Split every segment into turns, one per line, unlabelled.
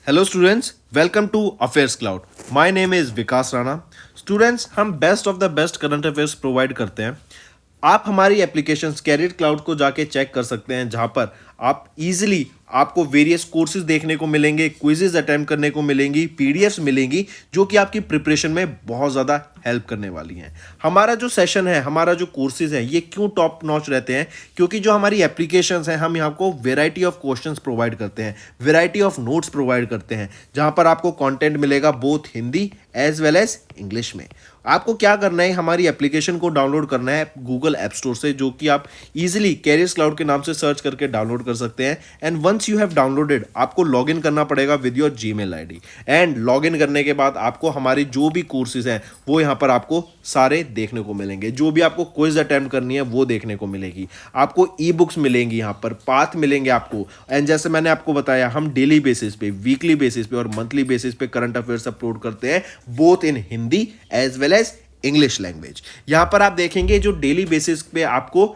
Hello students, welcome to Affairs Cloud. My name is Vikas Rana. Students, हम best of the best current affairs provide करते हैं। आप हमारी application career cloud को जाके चेक कर सकते हैं, जहां पर आप इजीली आपको वेरियस कोर्सेज देखने को मिलेंगे, क्विजेज अटेम्प्ट करने को मिलेंगी, पीडीएफ्स मिलेंगी जो कि आपकी प्रिपरेशन में बहुत ज़्यादा हेल्प करने वाली हैं। हमारा जो सेशन है, हमारा जो कोर्सेज है, ये क्यों टॉप नॉच रहते हैं? क्योंकि जो हमारी एप्लीकेशंस हैं, हम यहाँ को वेराइटी ऑफ क्वेश्चंस प्रोवाइड करते हैं, वेराइटी ऑफ नोट्स प्रोवाइड करते हैं, जहां पर आपको कंटेंट मिलेगा both Hindi as well as English में। आपको क्या करना है, हमारी एप्लीकेशन को डाउनलोड करना है गूगल ऐप स्टोर से, जो कि आप इजीली कैरियर्स क्लाउड के नाम से सर्च करके डाउनलोड कर सकते हैं। And once you have downloaded, आपको लॉगिन करना पड़ेगा with your Gmail ID. And login करने के बाद आपको हमारी जो भी कोर्सेज हैं वो यहाँ पर आपको सारे देखने को मिलेंगे। जो भी आपको क्विज अटेम्प्ट करनी है वो देखने को मिलेगी। आपको ई बुक्स मिलेंगी, यहाँ पर पाथ मिलेंगे आपको। एंड जैसे मैंने आपको बताया, हम डेली बेसिस पे, वीकली बेसिस पे और मंथली बेसिस पे करंट अफेयर्स अपलोड करते हैं, both in Hindi as well as English language. यहां पर आप देखेंगे जो डेली बेसिस पे आपको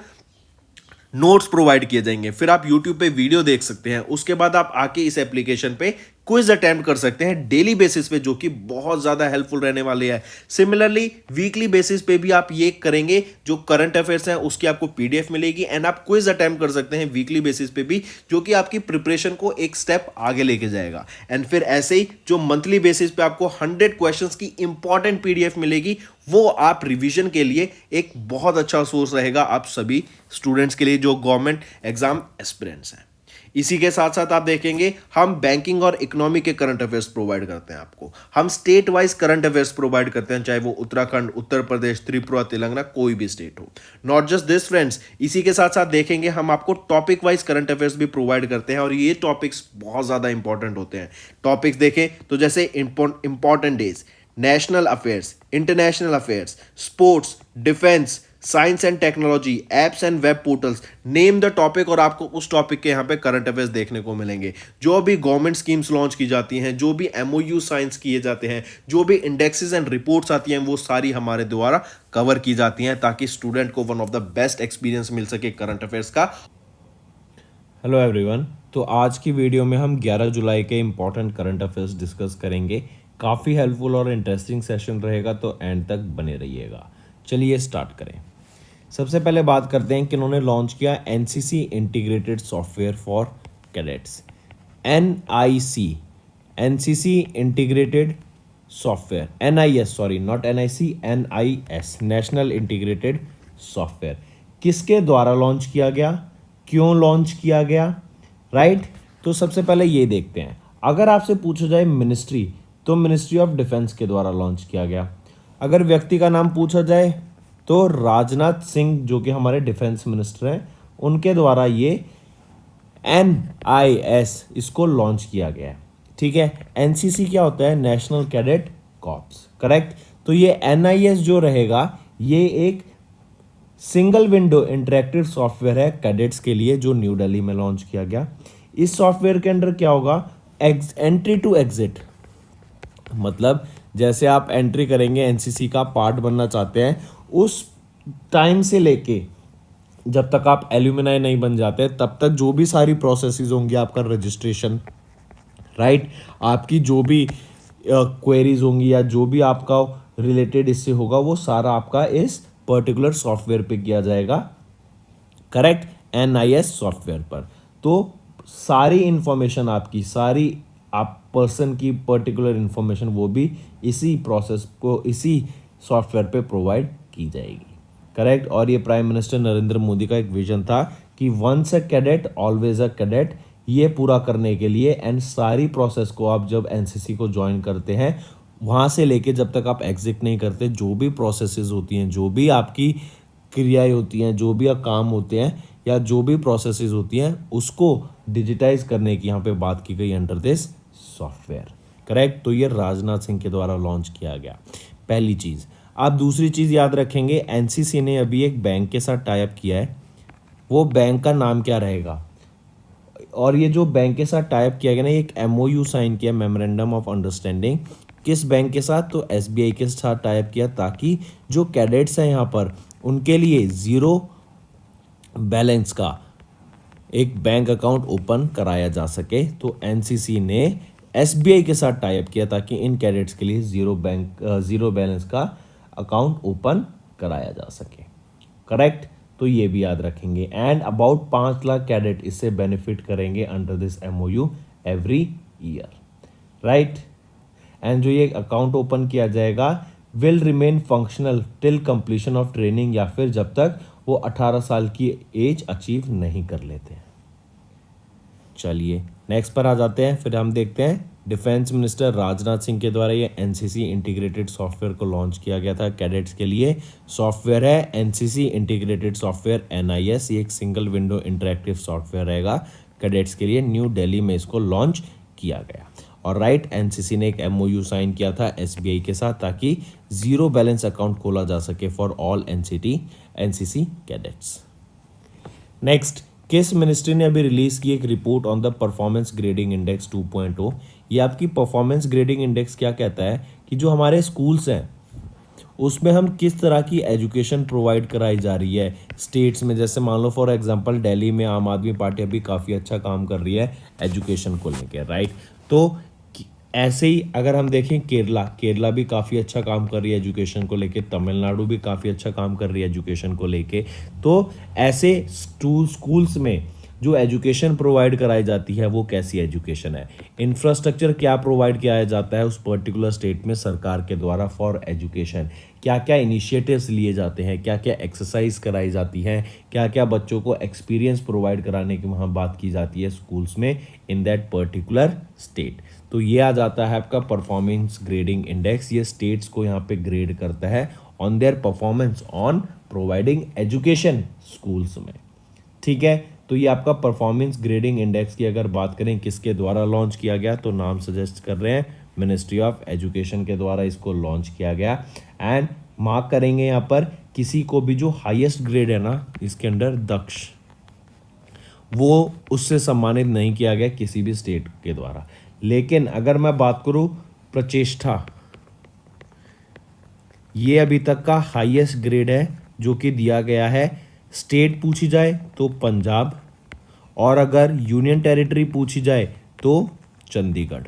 नोट्स प्रोवाइड किए जाएंगे, फिर आप यूट्यूब पे वीडियो देख सकते हैं, उसके बाद आप आके इस एप्लीकेशन पे क्विज अटेम्प्ट कर सकते हैं डेली बेसिस पे, जो कि बहुत ज़्यादा हेल्पफुल रहने वाले हैं। सिमिलरली वीकली बेसिस पे भी आप ये करेंगे, जो करंट अफेयर्स हैं उसकी आपको पीडीएफ मिलेगी एंड आप क्विज अटेम्प्ट कर सकते हैं वीकली बेसिस पे भी, जो कि आपकी प्रिपरेशन को एक स्टेप आगे लेके जाएगा। एंड फिर ऐसे ही जो मंथली बेसिस पे आपको 100 क्वेश्चंस की इंपॉर्टेंट पीडीएफ मिलेगी, वो आप रिवीजन के लिए एक बहुत अच्छा सोर्स रहेगा आप सभी स्टूडेंट्स के लिए जो गवर्नमेंट एग्जाम एस्पिरेंट्स हैं। इसी के साथ साथ आप देखेंगे, हम बैंकिंग और इकोनॉमी के करंट अफेयर्स प्रोवाइड करते हैं आपको। हम state wise current affairs provide करते हैं, चाहे वो उत्तराखंड, उत्तर प्रदेश, त्रिपुरा, तेलंगाना, कोई भी स्टेट हो। नॉट जस्ट दिस फ्रेंड्स, इसी के साथ साथ देखेंगे हम आपको टॉपिक वाइज करंट अफेयर्स भी प्रोवाइड करते हैं, और ये टॉपिक्स बहुत ज़्यादा इंपॉर्टेंट होते हैं। टॉपिक्स देखें तो जैसे important days, national affairs, international affairs, sports, defence, science and technology, apps and web portals, name the topic, और आपको उस टॉपिक के यहाँ पे करंट अफेयर्स देखने को मिलेंगे। जो भी गवर्नमेंट स्कीम्स लॉन्च की जाती हैं, जो भी एमओयू साइंस किए जाते हैं, जो भी इंडेक्सेस एंड रिपोर्ट्स आती हैं, वो सारी हमारे द्वारा कवर की जाती हैं, ताकि स्टूडेंट को one of the best experience मिल सके करंट अफेयर्स का।
Hello everyone. तो आज की वीडियो में हम 11 जुलाई के इम्पॉर्टेंट करंट अफेयर्स डिस्कस करेंगे। काफ़ी हेल्पफुल और इंटरेस्टिंग सेशन रहेगा, तो एंड तक बने रहिएगा। चलिए स्टार्ट करें। सबसे पहले बात करते हैं कि इन्होंने लॉन्च किया NCC integrated software for cadets, NIC, NCC integrated software, NIS, sorry not NIC, NIS, national integrated software. किसके द्वारा लॉन्च किया गया, क्यों लॉन्च किया गया, राइट? तो सबसे पहले ये देखते हैं। अगर आपसे पूछा जाए मिनिस्ट्री, तो मिनिस्ट्री ऑफ डिफेंस के द्वारा लॉन्च किया गया। अगर व्यक्ति का नाम पूछा जाए तो राजनाथ सिंह, जो कि हमारे डिफेंस मिनिस्टर हैं, उनके द्वारा ये एनआईएस इसको लॉन्च किया गया है। ठीक है, एनसीसी क्या होता है? National cadet corps, correct. तो ये एनआईएस जो रहेगा, ये एक सिंगल विंडो इंटरेक्टिव सॉफ्टवेयर है कैडेट्स के लिए, जो न्यू दिल्ली में लॉन्च किया गया। इस सॉफ्टवेयर के अंदर क्या होगा? एंट्री टू एग्जिट, मतलब जैसे आप एंट्री करेंगे, एनसीसी का पार्ट बनना चाहते हैं, उस टाइम से लेके जब तक आप एल्यूमिनाई नहीं बन जाते, तब तक जो भी सारी प्रोसेसेस होंगी, आपका रजिस्ट्रेशन, राइट, आपकी जो भी क्वेरीज होंगी या जो भी आपका रिलेटेड इससे होगा, वो सारा आपका इस पर्टिकुलर सॉफ्टवेयर पे किया जाएगा, करेक्ट, एनआईएस सॉफ्टवेयर पर। तो सारी इंफॉर्मेशन आपकी, सारी आप पर्सन की पर्टिकुलर इंफॉर्मेशन, वो भी इसी प्रोसेस को, इसी सॉफ्टवेयर पे प्रोवाइड की जाएगी, करेक्ट। और ये प्राइम मिनिस्टर नरेंद्र मोदी का एक विजन था कि once a cadet always a cadet. ये पूरा करने के लिए एंड सारी प्रोसेस को आप जब एनसीसी को ज्वाइन करते हैं, वहाँ से लेके जब तक आप एग्जिट नहीं करते, जो भी प्रोसेसेस होती हैं, जो भी आपकी क्रियाएं होती हैं, जो भी काम होते हैं, या जो भी प्रोसेसेस होती हैं, उसको डिजिटाइज करने की यहाँ पे बात की गई अंडर दिस सॉफ्टवेयर, करेक्ट। तो ये राजनाथ सिंह के द्वारा लॉन्च किया गया, पहली चीज़। आप दूसरी चीज़ याद रखेंगे, एनसीसी ने अभी एक बैंक के साथ टाई अप किया है। वो बैंक का नाम क्या रहेगा? और ये जो बैंक के साथ टाई अप किया गया ना, एक एमओयू साइन किया, मेमोरेंडम ऑफ अंडरस्टैंडिंग, किस बैंक के साथ? तो एसबीआई के साथ टाई अप किया, ताकि जो कैडेट्स हैं यहाँ पर, उनके लिए ज़ीरो बैलेंस का एक बैंक अकाउंट ओपन कराया जा सके। तो एनसीसी ने एसबीआई के साथ टाई अप किया ताकि इन कैडेट्स के लिए जीरो बैलेंस का अकाउंट ओपन कराया जा सके। करेक्ट, तो ये भी याद रखेंगे। एंड अबाउट 5 लाख कैडेट इससे बेनिफिट करेंगे under this MOU every year, right. And जो ये अकाउंट ओपन किया जाएगा will remain functional till completion of training, या फिर जब तक वो 18 साल की एज अचीव नहीं कर लेते हैं। चलिए नेक्स्ट पर आ जाते हैं। फिर हम देखते हैं डिफेंस मिनिस्टर राजनाथ सिंह के द्वारा ये एनसीसी इंटीग्रेटेड सॉफ्टवेयर को लॉन्च किया गया था कैडेट्स के लिए। सॉफ्टवेयर है एनसीसी इंटीग्रेटेड सॉफ्टवेयर एनआईएस। ये एक सिंगल विंडो इंटरेक्टिव सॉफ्टवेयर रहेगा कैडेट्स के लिए। न्यू दिल्ली में इसको लॉन्च किया गया। और राइट, एनसीसी ने एक एमओयू साइन किया था एसबीआई के साथ ताकि जीरो बैलेंस अकाउंट खोला जा सके for all NCC cadets. Next, किस मिनिस्ट्री ने अभी रिलीज की एक report on the performance grading index 2.0। ये आपकी परफॉर्मेंस ग्रेडिंग इंडेक्स क्या कहता है कि जो हमारे स्कूल्स हैं उसमें हम किस तरह की एजुकेशन प्रोवाइड कराई जा रही है स्टेट्स में। जैसे मान लो फॉर एग्जांपल दिल्ली में आम आदमी पार्टी अभी काफ़ी अच्छा काम कर रही है एजुकेशन को लेकर, राइट। तो ऐसे ही अगर हम देखें केरला भी काफ़ी अच्छा काम कर रही है एजुकेशन को लेके, तमिलनाडु भी काफ़ी अच्छा काम कर रही है एजुकेशन को लेके। तो ऐसे स्कूल्स में जो एजुकेशन प्रोवाइड कराई जाती है वो कैसी एजुकेशन है, इंफ्रास्ट्रक्चर क्या प्रोवाइड किया जाता है उस पर्टिकुलर स्टेट में सरकार के द्वारा फॉर एजुकेशन, क्या क्या इनिशिएटिव्स लिए जाते हैं, क्या क्या एक्सरसाइज कराई जाती हैं, क्या क्या बच्चों को एक्सपीरियंस प्रोवाइड कराने की वहाँ बात की जाती है स्कूल्स में इन दैट पर्टिकुलर स्टेट। तो ये आ जाता है आपका परफॉर्मेंस ग्रेडिंग इंडेक्स। ये स्टेट्स को यहाँ पे ग्रेड करता है on their performance on providing education schools में, ठीक है। तो ये आपका परफॉर्मेंस ग्रेडिंग इंडेक्स की अगर बात करें किसके द्वारा लॉन्च किया गया, तो नाम सजेस्ट कर रहे हैं मिनिस्ट्री ऑफ एजुकेशन के द्वारा इसको लॉन्च किया गया। एंड मार्क करेंगे यहाँ पर किसी को भी जो हाईएस्ट ग्रेड है ना इसके अंडर दक्ष, वो उससे सम्मानित नहीं किया गया किसी भी स्टेट के द्वारा। लेकिन अगर मैं बात करूं प्रचेष्टा, ये अभी तक का हाईएस्ट ग्रेड है जो कि दिया गया है। स्टेट पूछी जाए तो पंजाब, और अगर यूनियन टेरिटरी पूछी जाए तो चंडीगढ़।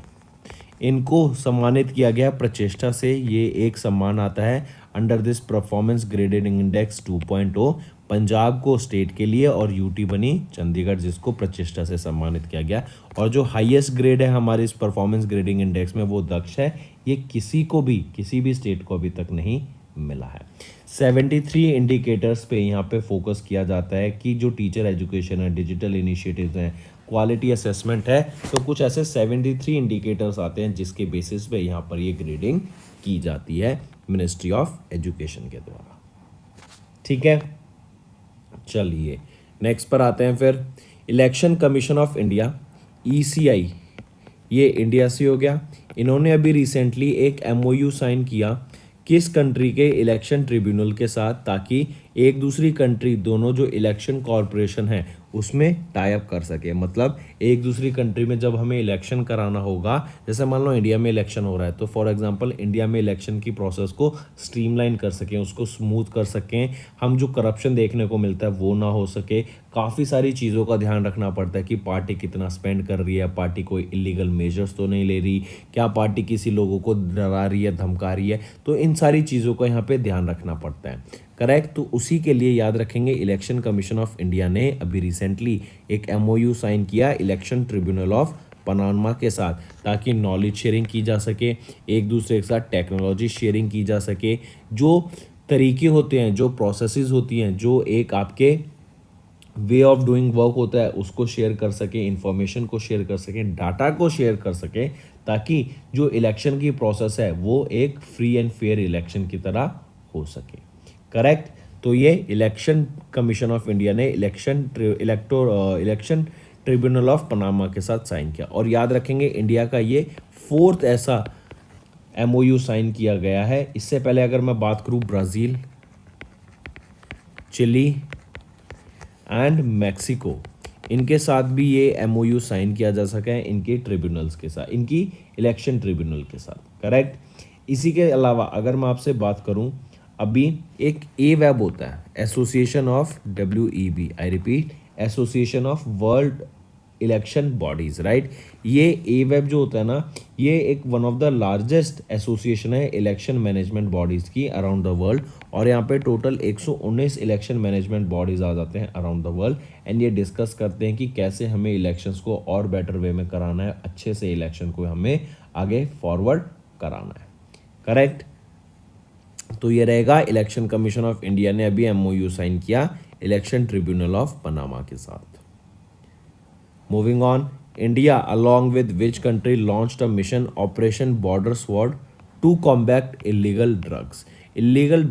इनको सम्मानित किया गया प्रचेष्टा से। ये एक सम्मान आता है under this performance graded index 2.0 Punjab को स्टेट के लिए, और यूटी बनी चंडीगढ़ जिसको प्रचेष्टा से सम्मानित किया गया। और जो हाईएस्ट ग्रेड है हमारे इस परफॉर्मेंस ग्रेडिंग इंडेक्स में वो दक्ष है। ये किसी भी स्टेट को अभी तक नहीं मिला है। 73 इंडिकेटर्स पे यहाँ पे फोकस किया जाता है कि जो टीचर एजुकेशन है, डिजिटल इनिशिएटिव्स हैं, क्वालिटी असेसमेंट है, तो कुछ ऐसे 73 इंडिकेटर्स आते हैं जिसके बेसिस पे यहाँ पर ये ग्रेडिंग की जाती है मिनिस्ट्री ऑफ एजुकेशन के द्वारा, ठीक है। चलिए नेक्स्ट पर आते हैं। फिर election commission of India ECI, ये इंडिया से हो गया। इन्होंने अभी रिसेंटली एक MOU साइन किया किस कंट्री के इलेक्शन ट्रिब्यूनल के साथ, ताकि एक दूसरी कंट्री दोनों जो इलेक्शन कॉरपोरेशन है उसमें टाई अप कर सके। मतलब एक दूसरी कंट्री में जब हमें इलेक्शन कराना होगा, जैसे मान लो इंडिया में इलेक्शन हो रहा है, तो फॉर एग्जांपल इंडिया में इलेक्शन की प्रोसेस को स्ट्रीमलाइन कर सकें, उसको स्मूथ कर सकें, हम जो करप्शन देखने को मिलता है वो ना हो सके। काफ़ी सारी चीज़ों का ध्यान रखना पड़ता है कि पार्टी कितना स्पेंड कर रही है, पार्टी कोई इलीगल मेजर्स तो नहीं ले रही, क्या पार्टी किसी लोगों को डरा रही है, धमका रही है। तो इन सारी चीज़ों का यहाँ पे ध्यान रखना पड़ता है, करेक्ट। तो उसी के लिए याद रखेंगे इलेक्शन कमीशन ऑफ इंडिया ने अभी रिसेंटली एक MOU साइन किया इलेक्शन ट्रिब्यूनल ऑफ पनामा के साथ, ताकि नॉलेज शेयरिंग की जा सके, एक दूसरे के साथ टेक्नोलॉजी शेयरिंग की जा सके, जो तरीके होते हैं, जो प्रोसेसेस होती हैं, जो एक आपके वे ऑफ डूइंग वर्क होता है उसको शेयर कर सके, इंफॉर्मेशन को शेयर कर सके, डाटा को शेयर कर सके, ताकि जो इलेक्शन की प्रोसेस है वो एक फ्री एंड फेयर इलेक्शन की तरह हो सके, करेक्ट। तो ये इलेक्शन कमीशन ऑफ इंडिया ने इलेक्शन ट्रिब्यूनल ऑफ पनामा के साथ साइन किया। और याद रखेंगे इंडिया का ये 4th ऐसा MOU साइन किया गया है। इससे पहले अगर मैं बात करूं ब्राज़ील, चिली एंड मैक्सिको, इनके साथ भी ये MOU साइन किया जा सका है इनके ट्रिब्यूनल्स के साथ, इनकी इलेक्शन ट्रिब्यूनल के साथ, करेक्ट। इसी के अलावा अगर मैं आपसे बात करूं, अभी एक AWEB होता है, association of WEB, I repeat, association of world election bodies, right. ये ए वेब जो होता है ना, ये एक one of the largest association है इलेक्शन मैनेजमेंट बॉडीज की अराउंड द वर्ल्ड। और यहाँ पे टोटल 119 इलेक्शन मैनेजमेंट बॉडीज आ जाते हैं अराउंड द वर्ल्ड। एंड ये डिस्कस करते हैं कि कैसे हमें इलेक्शंस को और बेटर वे में कराना है, अच्छे से इलेक्शन को हमें आगे फॉरवर्ड कराना है, करेक्ट। तो ये रहेगा, इलेक्शन कमीशन ऑफ इंडिया ने अभी एमओयू साइन किया इलेक्शन ट्रिब्यूनल ऑफ पनामा के साथ। Moving on, India along with which country launched a mission Operation Border Sword to combat illegal drugs। Illegal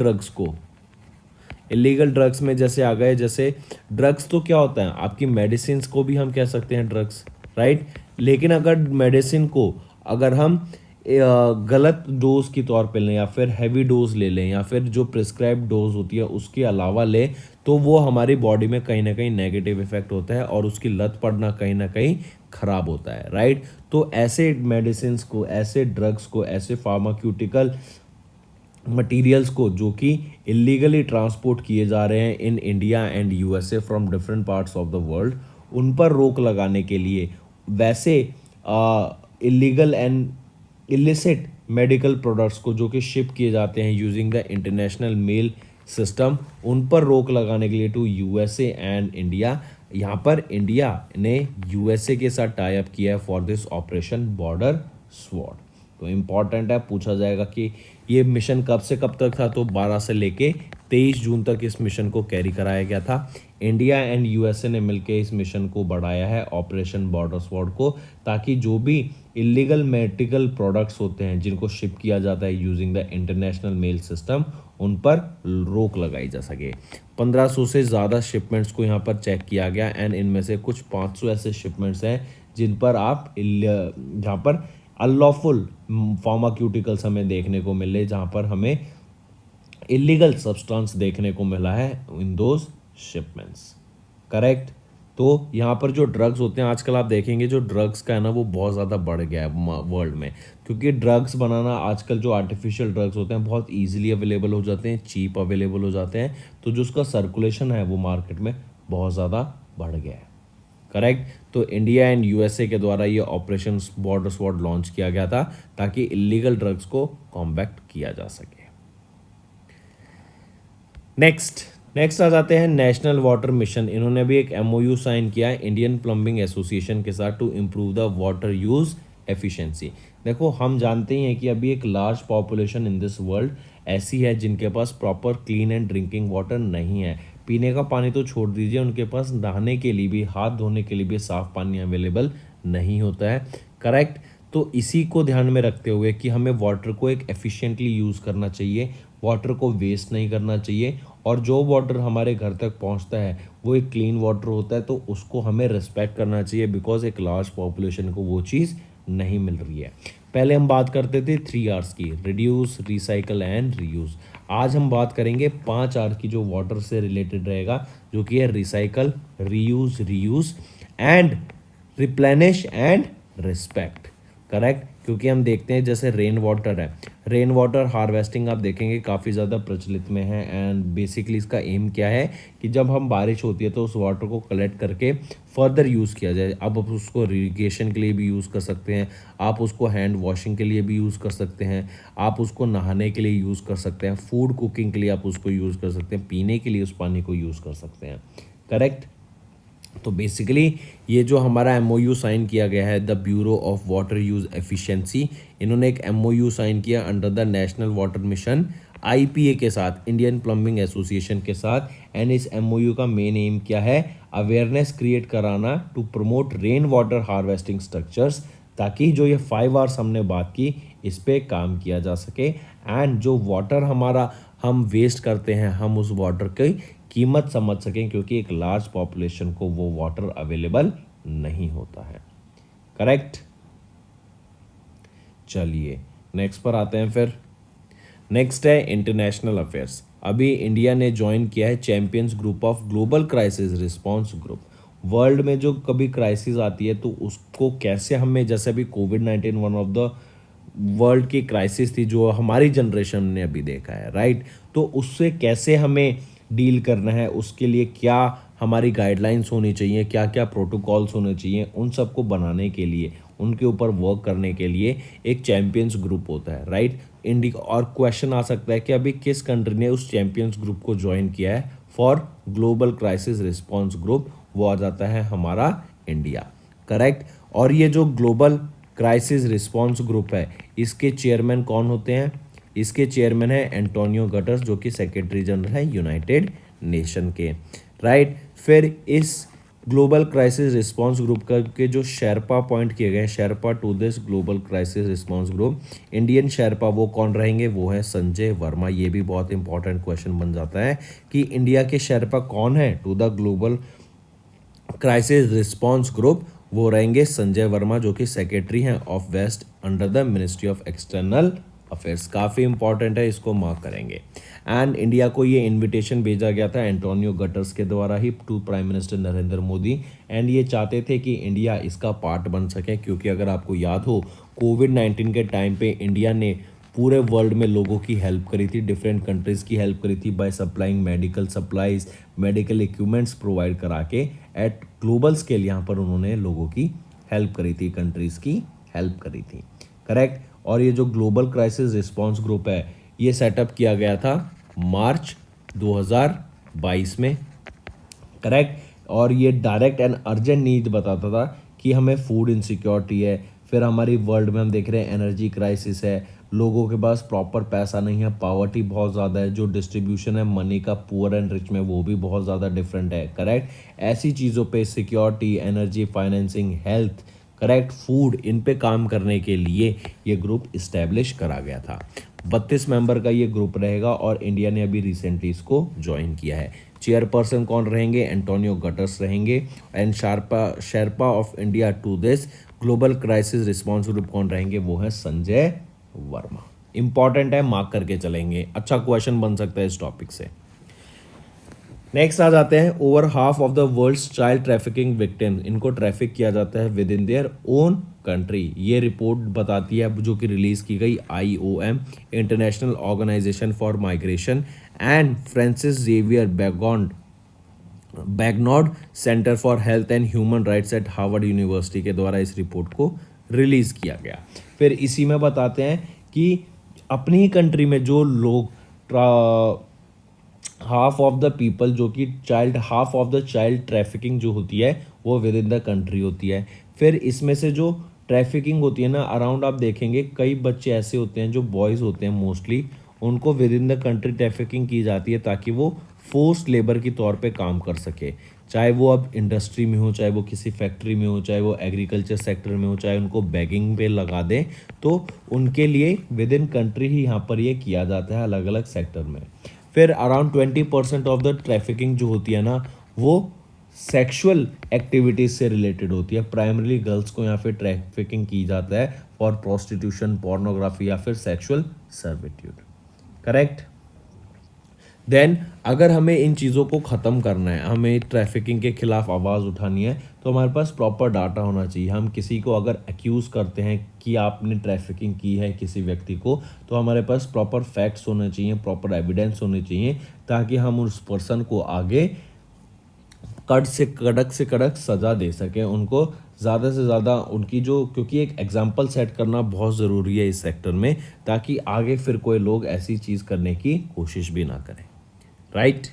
drugs में जैसे आ गए, जैसे ड्रग्स तो क्या होता है, आपकी मेडिसिन को भी हम कह सकते हैं ड्रग्स, राइट। लेकिन अगर मेडिसिन को अगर हम गलत डोज के तौर पे लें या फिर हैवी डोज ले लें या फिर जो प्रिस्क्राइब डोज होती है उसके अलावा लें, तो वो हमारी बॉडी में कहीं ना कहीं नेगेटिव इफेक्ट होता है और उसकी लत पड़ना कहीं ना कहीं खराब होता है, राइट। तो ऐसे मेडिसिन को, ऐसे ड्रग्स को, ऐसे फार्माक्यूटिकल मटेरियल्स को जो कि इलीगली ट्रांसपोर्ट किए जा रहे हैं in India and USA from different parts of the world, उन पर रोक लगाने के लिए, वैसे illegal and illicit medical products को जो कि शिप किए जाते हैं using the international mail system, उन पर रोक लगाने के लिए टू यूएसए एंड इंडिया। यहाँ पर इंडिया ने यूएसए के साथ टाई अप किया है for this operation border sword. तो इम्पॉर्टेंट है, पूछा जाएगा कि ये मिशन कब से कब तक था, तो 12 से लेके 23 जून तक इस मिशन को कैरी कराया गया था। इंडिया एंड यूएसए ने मिलकर इस मिशन को बढ़ाया है ऑपरेशन बॉर्डर स्वॉर्ड को, ताकि जो भी इलीगल मेडिकल प्रोडक्ट्स होते हैं जिनको शिप किया जाता है using the international mail system, उन पर रोक लगाई जा सके। 1500 से ज़्यादा शिपमेंट्स को यहाँ पर चेक किया गया एंड इनमें से कुछ 500 ऐसे शिपमेंट्स हैं जिन पर आप जहाँ पर अनलॉफुल फार्माक्यूटिकल्स हमें देखने को मिले, जहाँ पर हमें इलीगल सब्सटेंस देखने को मिला है इन दोज शिपमेंट्स, करेक्ट। तो यहाँ पर जो ड्रग्स होते हैं, आजकल आप देखेंगे जो ड्रग्स का है ना वो बहुत ज़्यादा बढ़ गया है वर्ल्ड में, क्योंकि ड्रग्स बनाना आजकल जो आर्टिफिशियल ड्रग्स होते हैं बहुत इजीली अवेलेबल हो जाते हैं, चीप अवेलेबल हो जाते हैं, तो जो उसका सर्कुलेशन है वो मार्केट में बहुत ज़्यादा बढ़ गया है, करेक्ट। तो इंडिया एंड यूएसए के द्वारा ये ऑपरेशन बॉर्डर स्वॉर्ड लॉन्च किया गया था ताकि इलीगल ड्रग्स को कॉम्बैक्ट किया जा सके। नेक्स्ट आ जाते हैं नेशनल वाटर मिशन। इन्होंने भी एक एमओयू साइन किया है इंडियन प्लम्बिंग एसोसिएशन के साथ to improve the water use efficiency. देखो, हम जानते ही हैं कि अभी एक large population in this world ऐसी है जिनके पास proper clean and drinking water नहीं है। पीने का पानी तो छोड़ दीजिए, उनके पास नहाने के लिए भी, हाथ धोने के लिए भी साफ़ पानी अवेलेबल नहीं होता है, करेक्ट। तो इसी को ध्यान में रखते हुए कि हमें वाटर को एक एफिशिएंटली यूज़ करना चाहिए, वाटर को वेस्ट नहीं करना चाहिए, और जो वाटर हमारे घर तक पहुंचता है वो एक क्लीन वाटर होता है, तो उसको हमें रिस्पेक्ट करना चाहिए बिकॉज एक लार्ज पॉपुलेशन को वो चीज़ नहीं मिल रही है। पहले हम बात करते थे 3 R's की, रिड्यूस, रिसाइकल एंड रीयूज़। आज हम बात करेंगे 5 R की, जो वाटर से रिलेटेड रहेगा, जो कि है recycle, reuse, reuse and replenish and respect, correct. क्योंकि हम देखते हैं जैसे रेन वाटर है, रेन वाटर हार्वेस्टिंग आप देखेंगे काफ़ी ज़्यादा प्रचलित में है एंड बेसिकली इसका एम क्या है कि जब हम बारिश होती है तो उस वाटर को कलेक्ट करके फर्दर यूज़ किया जाए। अब आप उसको इरिगेशन के लिए भी यूज़ कर सकते हैं, आप उसको हैंड वॉशिंग के लिए भी यूज़ कर सकते हैं, आप उसको नहाने के लिए यूज़ कर सकते हैं, फूड कुकिंग के लिए आप उसको यूज़ कर सकते हैं, पीने के लिए उस पानी को यूज़ कर सकते हैं, करेक्ट। तो बेसिकली ये जो हमारा एमओयू साइन किया गया है the bureau of water use efficiency, इन्होंने एक एमओयू साइन किया under the national water mission IPA के साथ, इंडियन प्लम्बिंग एसोसिएशन के साथ। एंड इस एमओयू का मेन एम क्या है, अवेयरनेस क्रिएट कराना to promote rain water harvesting structures, ताकि जो ये 5 R's हमने बात की इस पे काम किया जा सके एंड जो वाटर हमारा हम वेस्ट करते हैं हम उस वाटर की कीमत समझ सकें, क्योंकि एक लार्ज पॉपुलेशन को वो वाटर अवेलेबल नहीं होता है, करेक्ट। चलिए नेक्स्ट पर आते हैं। फिर नेक्स्ट है इंटरनेशनल अफेयर्स। अभी इंडिया ने ज्वाइन किया है champions group of global crisis response group. World में जो कभी क्राइसिस आती है तो उसको कैसे हमें, जैसे अभी कोविड-19 वन ऑफ द वर्ल्ड की क्राइसिस थी जो हमारी जनरेशन ने अभी देखा है, राइट। तो उससे कैसे हमें डील करना है, उसके लिए क्या हमारी गाइडलाइंस होनी चाहिए, क्या क्या प्रोटोकॉल्स होने चाहिए, उन सबको बनाने के लिए, उनके ऊपर वर्क करने के लिए एक चैम्पियंस ग्रुप होता है, राइट। इंडिया और क्वेश्चन आ सकता है कि अभी किस कंट्री ने उस चैम्पियंस ग्रुप को ज्वाइन किया है for global crisis response group, वो आ जाता है हमारा इंडिया, करेक्ट। और ये जो ग्लोबल क्राइसिस रिस्पॉन्स ग्रुप है, इसके चेयरमैन कौन होते हैं? इसके चेयरमैन है एंटोनियो गटर्स, जो कि सेक्रेटरी जनरल है यूनाइटेड नेशन के, राइट। फिर इस ग्लोबल क्राइसिस रिस्पॉन्स ग्रुप के जो शेरपा अपॉइंट किए गए हैं, sherpa to this global crisis response group, Indian sherpa वो कौन रहेंगे? वो है संजय वर्मा। ये भी बहुत इंपॉर्टेंट क्वेश्चन बन जाता है कि इंडिया के शेरपा कौन है to the global crisis response group. वो रहेंगे संजय वर्मा, जो कि सेक्रेटरी हैं of west under the ministry of external affairs. काफ़ी इंपॉर्टेंट है, इसको मार्क करेंगे। एंड इंडिया को ये इनविटेशन भेजा गया था एंटोनियो गटर्स के द्वारा ही to prime minister Narendra Modi, and ये चाहते थे कि इंडिया इसका पार्ट बन सके, क्योंकि अगर आपको याद हो कोविड-19 के टाइम पे इंडिया ने पूरे वर्ल्ड में लोगों की हेल्प करी थी, डिफरेंट कंट्रीज़ की हेल्प करी थी by supplying medical supplies, medical equipments provide करा के एट ग्लोबल स्केल यहाँ पर उन्होंने लोगों की हेल्प करी थी, कंट्रीज़ की हेल्प करी थी, करेक्ट। और ये जो ग्लोबल क्राइसिस रिस्पॉन्स ग्रुप है, ये सेटअप किया गया था मार्च 2022 में, करेक्ट। और ये डायरेक्ट एंड अर्जेंट नीड बताता था कि हमें फूड इनसिक्योरिटी है, फिर हमारी वर्ल्ड में हम देख रहे हैं एनर्जी क्राइसिस है, लोगों के पास प्रॉपर पैसा नहीं है, पॉवर्टी बहुत ज़्यादा है, जो डिस्ट्रीब्यूशन है मनी का पुअर एंड रिच में वो भी बहुत ज़्यादा डिफरेंट है, करेक्ट। ऐसी चीज़ों पे security, energy, financing, health, correct, food, इन पे काम करने के लिए ये ग्रुप इस्टेब्लिश करा गया था। 32 मेंबर का ये ग्रुप रहेगा और इंडिया ने अभी रिसेंटली इसको ज्वाइन किया है। चेयरपर्सन कौन रहेंगे? एंटोनियो गटर्स रहेंगे। And sherpa of India to this global crisis response group कौन रहेंगे? वो है संजय वर्मा। इंपॉर्टेंट है, मार्क करके चलेंगे, अच्छा क्वेश्चन बन सकता है इस टॉपिक से। नेक्स्ट आ जाते हैं, over half of the world's child trafficking victims, इनको ट्रैफिक किया जाता है within their own country. ये रिपोर्ट बताती है जो कि रिलीज़ की गई IOM, International Organization for Migration, and Francis Xavier Bagnoud Center for Health and Human Rights at Harvard University के द्वारा इस रिपोर्ट को रिलीज़ किया गया। फिर इसी में बताते हैं कि अपनी ही कंट्री में जो लोग हाफ ऑफ द पीपल जो कि half of the child trafficking जो होती है वो विद इन द कंट्री होती है। फिर इसमें से जो ट्रैफिकिंग होती है ना, अराउंड आप देखेंगे कई बच्चे ऐसे होते हैं जो बॉयज़ होते हैं मोस्टली, उनको with in the country trafficking की जाती है ताकि वो फोर्स्ड लेबर की तौर पे काम कर सके, चाहे वो अब इंडस्ट्री में हो, चाहे वो किसी फैक्ट्री में हो, चाहे वो एग्रीकल्चर सेक्टर में हो, चाहे उनको बैगिंग पे लगा दें, तो उनके लिए विद इन कंट्री ही यहाँ पर ये किया जाता है अलग अलग सेक्टर में। फिर अराउंड 20% ऑफ द ट्रैफिकिंग जो होती है ना, वो सेक्सुअल एक्टिविटीज़ से रिलेटेड होती है। प्राइमरली गर्ल्स को यहाँ पे ट्रैफिकिंग की जाता है फॉर प्रोस्टिट्यूशन, पोर्नोग्राफी या फिर सेक्सुअल सर्विट्यूड, करेक्ट। देन अगर हमें इन चीज़ों को ख़त्म करना है, हमें ट्रैफिकिंग के खिलाफ आवाज़ उठानी है, तो हमारे पास प्रॉपर डाटा होना चाहिए। हम किसी को अगर एक्यूज़ करते हैं कि आपने ट्रैफिकिंग की है किसी व्यक्ति को, तो हमारे पास प्रॉपर फैक्ट्स होने चाहिए, प्रॉपर एविडेंस होने चाहिए, ताकि हम उस पर्सन को आगे कड़क से कड़क सज़ा दे सकें, उनको ज़्यादा से ज़्यादा उनकी जो, क्योंकि एक एग्जाम्पल सेट करना बहुत ज़रूरी है इस सेक्टर में, ताकि आगे फिर कोई लोग ऐसी चीज़ करने की कोशिश भी ना करें, राइट।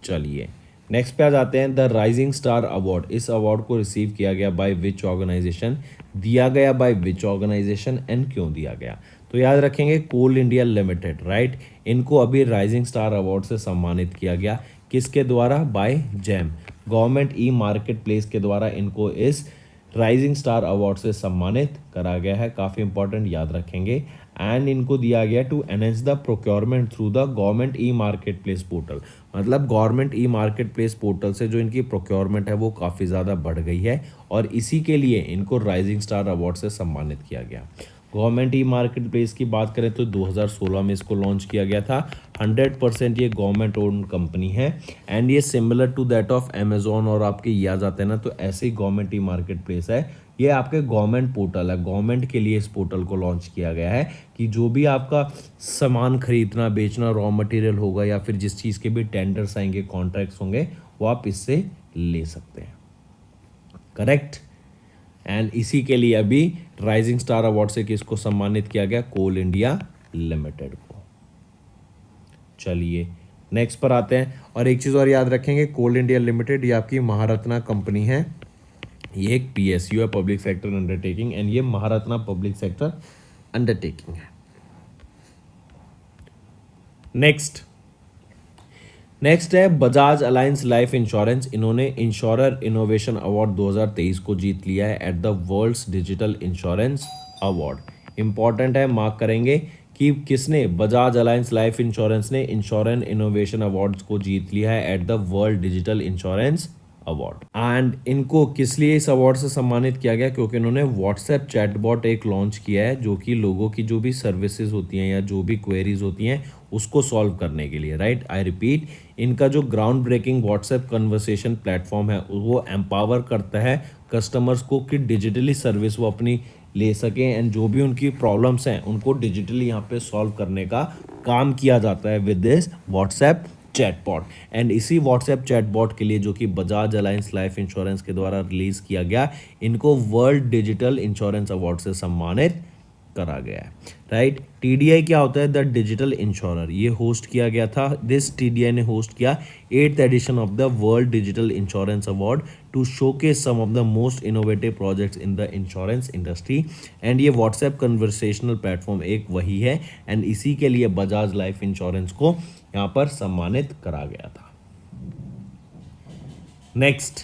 चलिए नेक्स्ट पे आ जाते हैं, द राइजिंग स्टार अवार्ड। इस अवार्ड को रिसीव किया गया बाय विच ऑर्गेनाइजेशन, दिया गया बाय विच ऑर्गेनाइजेशन एंड क्यों दिया गया? तो याद रखेंगे कोल इंडिया लिमिटेड, राइट। इनको अभी राइजिंग स्टार अवार्ड से सम्मानित किया गया, किसके द्वारा? Bye jam, government e market place के द्वारा इनको इस राइजिंग स्टार अवार्ड से सम्मानित करा गया है, काफ़ी इंपॉर्टेंट, याद रखेंगे। एंड इनको दिया गया to enhance the procurement through the government e market place portal, मतलब government e market place portal से जो इनकी प्रोक्योरमेंट है वो काफ़ी ज़्यादा बढ़ गई है, और इसी के लिए इनको राइजिंग स्टार अवार्ड से सम्मानित किया गया। गवर्नमेंट ई मार्केट प्लेस की बात करें तो 2016 में इसको लॉन्च किया गया था। 100% ये गवर्नमेंट ओन कंपनी है, एंड ये similar to that of Amazon और आपके ये आ जाते हैं ना, तो ऐसे ही गवर्नमेंट ई मार्केट प्लेस है। ये आपके गवर्नमेंट पोर्टल है, गवर्नमेंट के लिए इस पोर्टल को लॉन्च किया गया है कि जो भी आपका सामान खरीदना बेचना, रॉ मटेरियल होगा या फिर जिस चीज़ के भी टेंडर्स आएंगे, कॉन्ट्रैक्ट्स होंगे, वो आप इससे ले सकते हैं, करेक्ट। एंड इसी के लिए अभी राइजिंग स्टार अवार्ड से किसको सम्मानित किया गया, कोल इंडिया लिमिटेड को। चलिए नेक्स्ट पर आते हैं। और एक चीज़ और याद रखेंगे, कोल इंडिया लिमिटेड ये आपकी महारत्ना कंपनी है, ये एक पीएसयू है, पब्लिक सेक्टर अंडरटेकिंग, एंड ये महारत्ना पब्लिक सेक्टर अंडरटेकिंग है। नेक्स्ट है बजाज अलायंस लाइफ इंश्योरेंस। इन्होंने इंश्योरर इनोवेशन अवार्ड 2023 को जीत लिया है at the world's digital insurance award. Important है, मार्क करेंगे कि किसने, बजाज अलायंस लाइफ इंश्योरेंस ने इंश्योरेंस इनोवेशन अवार्ड्स को जीत लिया है at the world digital insurance award. And इनको किस लिए इस अवार्ड से सम्मानित किया गया, क्योंकि इन्होंने व्हाट्सएप चैटबॉट एक लॉन्च किया है जो कि लोगों की जो भी सर्विसेज होती हैं या जो भी क्वेरीज होती हैं उसको सॉल्व करने के लिए, राइट। आई रिपीट, इनका जो ground breaking WhatsApp conversation platform है वो एम्पावर करता है कस्टमर्स को कि डिजिटली सर्विस वो अपनी ले सकें, एंड जो भी उनकी प्रॉब्लम्स हैं उनको डिजिटली यहाँ पे सॉल्व करने का काम किया जाता है with this WhatsApp chatbot. And इसी व्हाट्सएप चैटबॉट के लिए जो कि बजाज अलायंस लाइफ इंश्योरेंस के द्वारा रिलीज किया गया, इनको वर्ल्ड डिजिटल इंश्योरेंस अवार्ड से सम्मानित करा गया है, राइट। टीडीआई क्या होता है, द डिजिटल इंश्योरर, ये होस्ट किया गया था, दिस टीडीआई ने होस्ट किया 8th edition of the world digital insurance award to showcase some of the most innovative projects in the insurance industry. And ये व्हाट्सएप कन्वर्सेशनल प्लेटफॉर्म एक वही है, एंड इसी के लिए बजाज लाइफ इंश्योरेंस को यहाँ पर सम्मानित करा गया था। नेक्स्ट,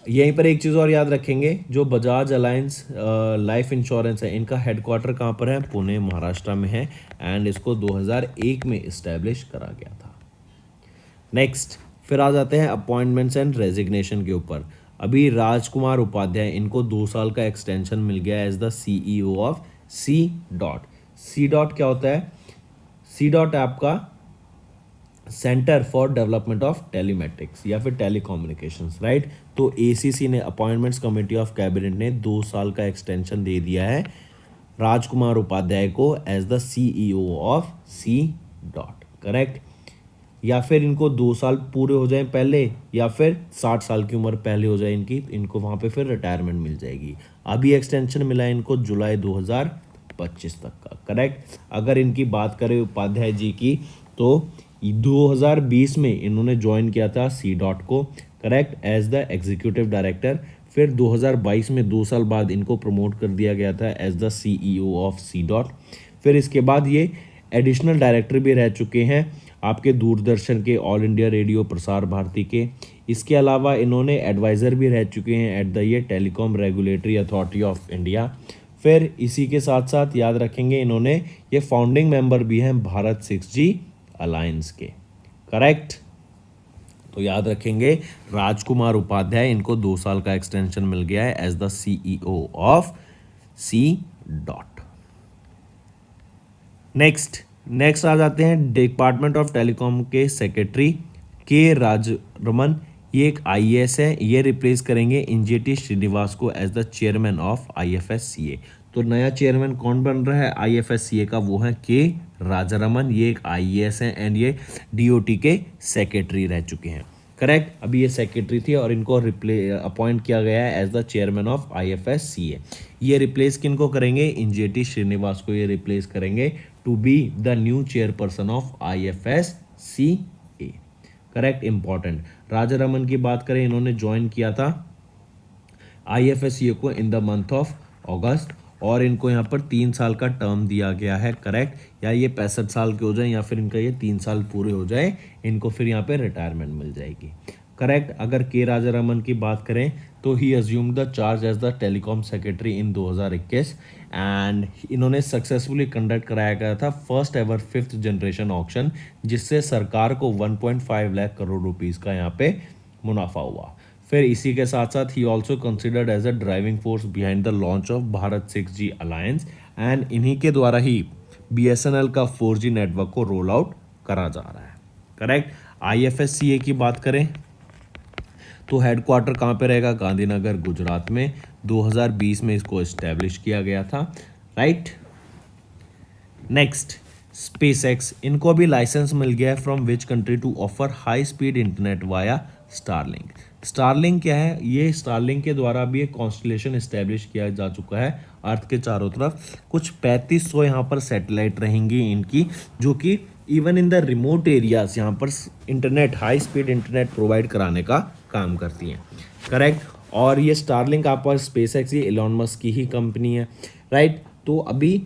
यहीं पर एक चीज़ और याद रखेंगे, जो बजाज अलायंस लाइफ इंश्योरेंस है इनका हेडक्वार्टर कहाँ पर है, पुणे महाराष्ट्र में है, एंड इसको 2001 में इस्टेब्लिश करा गया था। नेक्स्ट, फिर आ जाते हैं अपॉइंटमेंट्स एंड रेजिग्नेशन के ऊपर। अभी राजकुमार उपाध्याय, इनको 2 साल का एक्सटेंशन मिल गया as the CEO of C DOT. C DOT क्या होता है, सी डॉट आपका centre for development of telematics या फिर टेलीकम्युनिकेशंस, राइट। तो ACC ने, अपॉइंटमेंट्स कमेटी ऑफ कैबिनेट ने 2 साल का एक्सटेंशन दे दिया है राजकुमार उपाध्याय को as the CEO of C DOT, correct. या फिर इनको 2 साल पूरे हो जाए पहले, या फिर 60 साल की उम्र पहले हो जाए इनकी, इनको वहाँ पे फिर रिटायरमेंट मिल जाएगी। अभी एक्सटेंशन मिला है इनको जुलाई 2025 तक का, करेक्ट। अगर इनकी बात करें उपाध्याय जी की, तो 2020 में इन्होंने ज्वाइन किया था सी डॉट को, correct, as the executive director. फिर 2022 में 2 साल बाद इनको प्रमोट कर दिया गया था as the CEO of C DOT. फिर इसके बाद ये एडिशनल डायरेक्टर भी रह चुके हैं आपके दूरदर्शन के, all India radio Prasar Bharati के। इसके अलावा इन्होंने एडवाइज़र भी रह चुके हैं एट द ये telecom regulatory authority of India. फिर इसी के साथ साथ याद रखेंगे इन्होंने ये फाउंडिंग मेंबर भी हैं भारत 6G अलायंस के, करेक्ट। तो याद रखेंगे राजकुमार उपाध्याय, इनको 2 साल का एक्सटेंशन मिल गया है as the CEO of C DOT. Next आ जाते हैं डिपार्टमेंट ऑफ टेलीकॉम के सेक्रेटरी के राजरमन, ये एक IAS है, ये रिप्लेस करेंगे इंजेटी श्रीनिवास को as the chairman of IFSCA। तो नया चेयरमैन कौन बन रहा है IFSCA का, वो है के राजारमन, ये एक IAS है, एंड ये DOT के सेक्रेटरी रह चुके हैं, करेक्ट। अभी ये सेक्रेटरी थी और इनको अपॉइंट किया गया है as the chairman of IFSCA। ये रिप्लेस किनको करेंगे, इंजेटी श्रीनिवास को ये रिप्लेस करेंगे to be the new chairperson of IFSCA, correct, important. Rajaraman की बात करें, इन्होंने ज्वाइन किया था IFSCA को in the month of August, और इनको यहाँ पर 3 साल का टर्म दिया गया है, करेक्ट। या ये 65 साल के हो जाए या फिर इनका ये 3 साल पूरे हो जाए, इनको फिर यहाँ पे रिटायरमेंट मिल जाएगी, करेक्ट। अगर के राजारमन की बात करें तो he assume the charge as the telecom secretary in 2021, and इन्होंने सक्सेसफुली कंडक्ट कराया गया था first ever 5th generation auction, जिससे सरकार को 1.5 लाख करोड़ रुपीज़ का यहाँ पे मुनाफा हुआ। फिर इसी के साथ साथ ही also considered as a driving force behind the launch of Bharat 6G alliance, and इन्हीं के द्वारा ही BSNL का 4G नेटवर्क को रोल आउट करा जा रहा है, करेक्ट। IFSCA की बात करें तो हेडक्वार्टर कहाँ पे रहेगा, गांधीनगर गुजरात में। 2020 में इसको इस्टेब्लिश किया गया था, राइट। नेक्स्ट, SpaceX, इनको अभी लाइसेंस मिल गया है from which country to offer high speed internet via Starlink. Starlink क्या है? ये स्टारलिंक के द्वारा भी एक कॉन्स्टलेशन इस्टेब्लिश किया जा चुका है अर्थ के चारों तरफ। कुछ 3500 यहाँ पर सैटेलाइट रहेंगी इनकी, जो कि even in the remote areas यहाँ पर internet, high speed internet provide कराने का काम करती हैं। करेक्ट। और ये स्टारलिंक आपका स्पेस एक्स, ये इलॉन मस्क की ही कंपनी है, राइट। तो अभी